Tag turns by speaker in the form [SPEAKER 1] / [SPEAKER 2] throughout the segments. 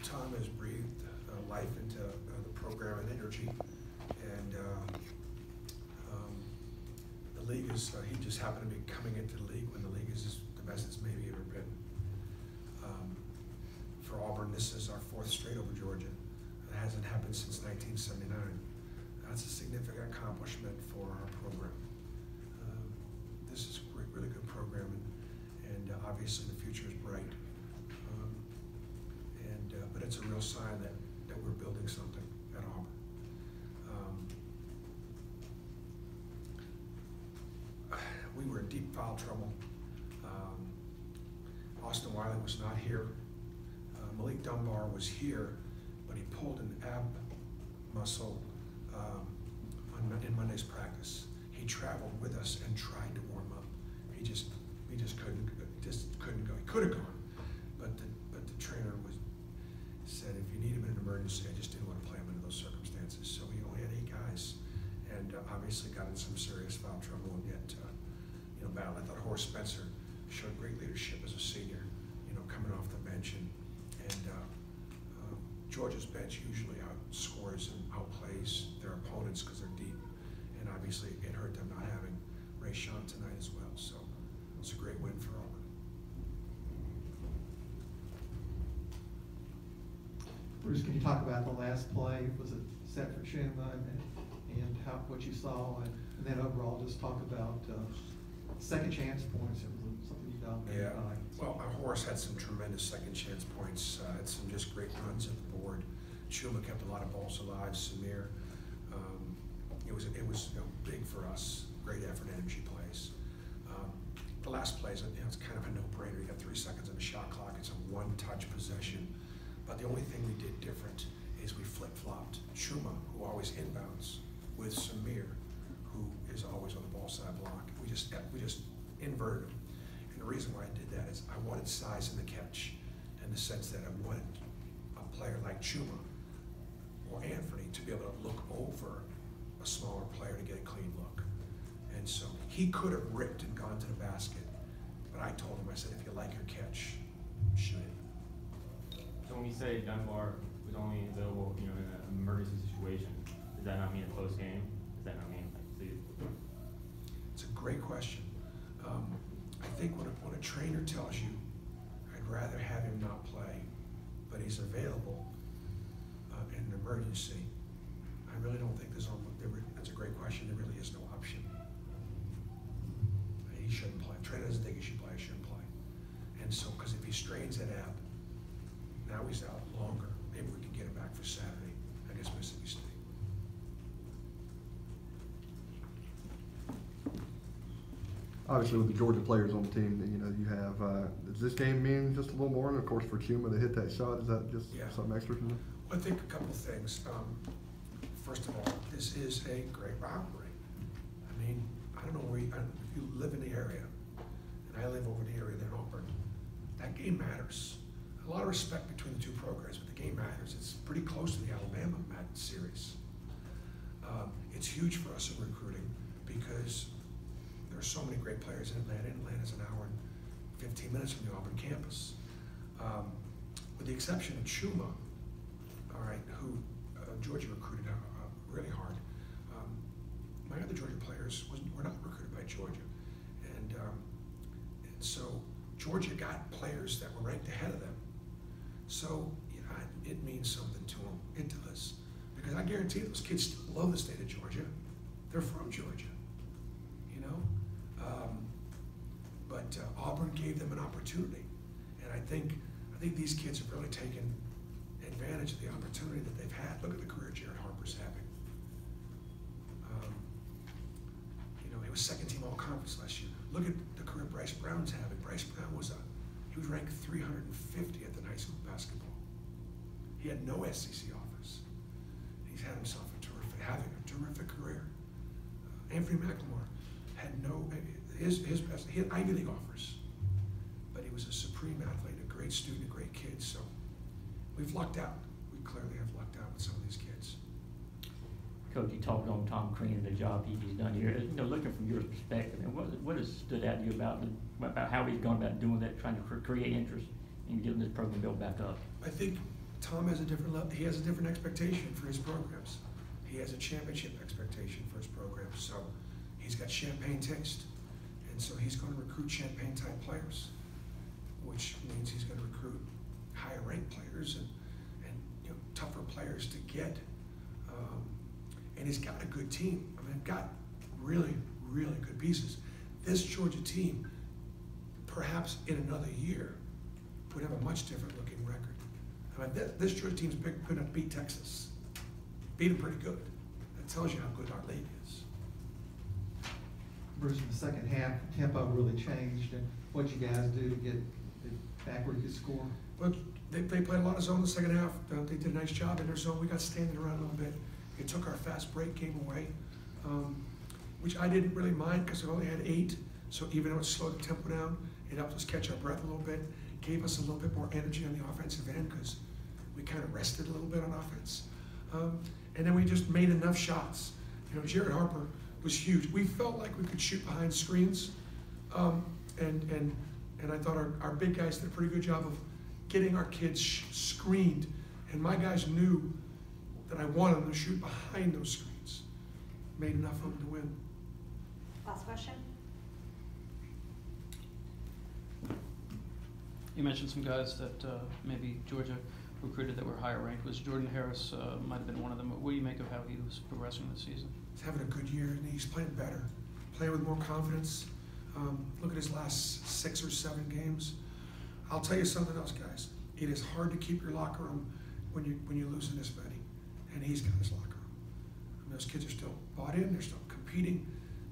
[SPEAKER 1] Tom has breathed life into the program and energy, and the league is, he just happened to be coming into the league when the league is the best it's maybe ever been. For Auburn, this is our 4th straight over Georgia. It hasn't happened since 1979. That's a significant accomplishment for our program. This is a really good program, and obviously the future is bright. But it's a real sign that we're building something at Auburn. We were in deep foul trouble. Austin Wiley was not here. Malik Dunbar was here, but he pulled an ab muscle in Monday's practice. He traveled with us and tried to warm up. We just couldn't go. He could have gone, but the trainer said if you need him in an emergency, I just didn't want to play him under those circumstances. So we only had 8 guys, and obviously got in some serious foul trouble, and yet battled. I thought Horace Spencer showed great leadership as a senior, coming off the bench, and Georgia's bench usually outscores and outplays their opponents because they're deep, and obviously it hurt them not having Ray Sean tonight as well. So it's a great win for Auburn.
[SPEAKER 2] Bruce, can you talk about the last play? Was it set for Chuma, and what you saw, and then overall just talk about second chance points? It was something you dominated by.
[SPEAKER 1] Well, Horace had some tremendous second chance points. Had some just great runs at the board. Chuma kept a lot of balls alive. Samir, it was big for us. Great effort, energy plays. The last play is it's kind of a no-brainer. You got 3 seconds on the shot clock. It's a one-touch possession. But the only thing we did different is we flip-flopped Chuma, who always inbounds, with Samir, who is always on the ball side block. We just inverted them. And the reason why I did that is I wanted size in the catch, in the sense that I wanted a player like Chuma or Anthony to be able to look over a smaller player to get a clean look. And so he could have ripped and gone to the basket, but I told him, I said, if you like your catch, shoot it.
[SPEAKER 3] So when you say Dunbar was only available, in an emergency situation, does that not mean a close game? Does that not mean
[SPEAKER 1] It's a great question. I think when a trainer tells you, I'd rather have him not play, but he's available in an emergency, I really don't think that's a great question. There really is no option. He shouldn't play. The trainer doesn't think he should play, he shouldn't play. And so, because if he strains that ab, now he's out longer. Maybe we can get him back for Saturday against Mississippi State.
[SPEAKER 4] Obviously, with the Georgia players on the team, you have. Does this game mean just a little more? And of course, for Chuma to hit that shot, is that just something extra from them?
[SPEAKER 1] Well, I think a couple of things. First of all, this is a great rivalry. I mean, I don't know if you live in the area, and I live over the area there in Auburn. That game matters. A lot of respect between the two programs, but the game matters. It's pretty close to the Alabama series. It's huge for us in recruiting because there are so many great players in Atlanta. Atlanta's an hour and 15 minutes from the Auburn campus. With the exception of Chuma, all right, who Georgia recruited really hard. My other Georgia players were not recruited by Georgia. And so Georgia got players that were ranked ahead of them. So it means something to them. It does. Because I guarantee those kids still love the state of Georgia. They're from Georgia, But Auburn gave them an opportunity. And I think these kids have really taken advantage of the opportunity that they've had. Look at the career Jared Harper's having. He was second team all-conference last year. Look at the career Bryce Brown's having. Bryce Brown he was ranked 350th in high school basketball. He had no SEC offers. He's had himself having a terrific career. Anthony McLemore had he had Ivy League offers, but he was a supreme athlete, a great student, a great kid. So we've lucked out. We clearly have lucked out with some of these kids.
[SPEAKER 5] Coach, you talked on Tom Crean and the job he's done here. Looking from your perspective, and what has stood out to you about how he's gone about doing that, trying to create interest and getting this program built back up?
[SPEAKER 1] I think Tom has a different level, he has a different expectation for his programs. He has a championship expectation for his programs, so he's got champagne taste. And so he's gonna recruit champagne-type players, which means he's gonna recruit higher ranked players and you know, tougher players to get. And he's got a good team. I mean, got really, really good pieces. This Georgia team, perhaps in another year, would have a much different looking record. I mean, this Georgia team's good enough to beat Texas. Beat them pretty good. That tells you how good our league is.
[SPEAKER 2] Bruce, in the second half, tempo really changed, and what you guys do to get back where you could score?
[SPEAKER 1] Well, they played a lot of zone in the second half. They did a nice job in their zone. We got standing around a little bit. It took our fast break game away, which I didn't really mind because we only had 8. So even though it slowed the tempo down, it helped us catch our breath a little bit. Gave us a little bit more energy on the offensive end because we kind of rested a little bit on offense. And then we just made enough shots. You know, Jared Harper was huge. We felt like we could shoot behind screens, and I thought our big guys did a pretty good job of getting our kids screened. And my guys knew that I wanted them to shoot behind those screens. Made enough of them to win.
[SPEAKER 6] Last question.
[SPEAKER 7] You mentioned some guys that maybe Georgia recruited that were higher ranked. Was Jordan Harris might have been one of them. What do you make of how he was progressing this season?
[SPEAKER 1] He's having a good year, and he's playing better, playing with more confidence. Look at his last 6 or 7 games. I'll tell you something else, guys. It is hard to keep your locker room when you're losing this many, and he's got his locker room. And those kids are still bought in. They're still competing.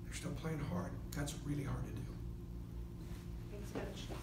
[SPEAKER 1] They're still playing hard. That's really hard to do.
[SPEAKER 6] Thanks, Coach.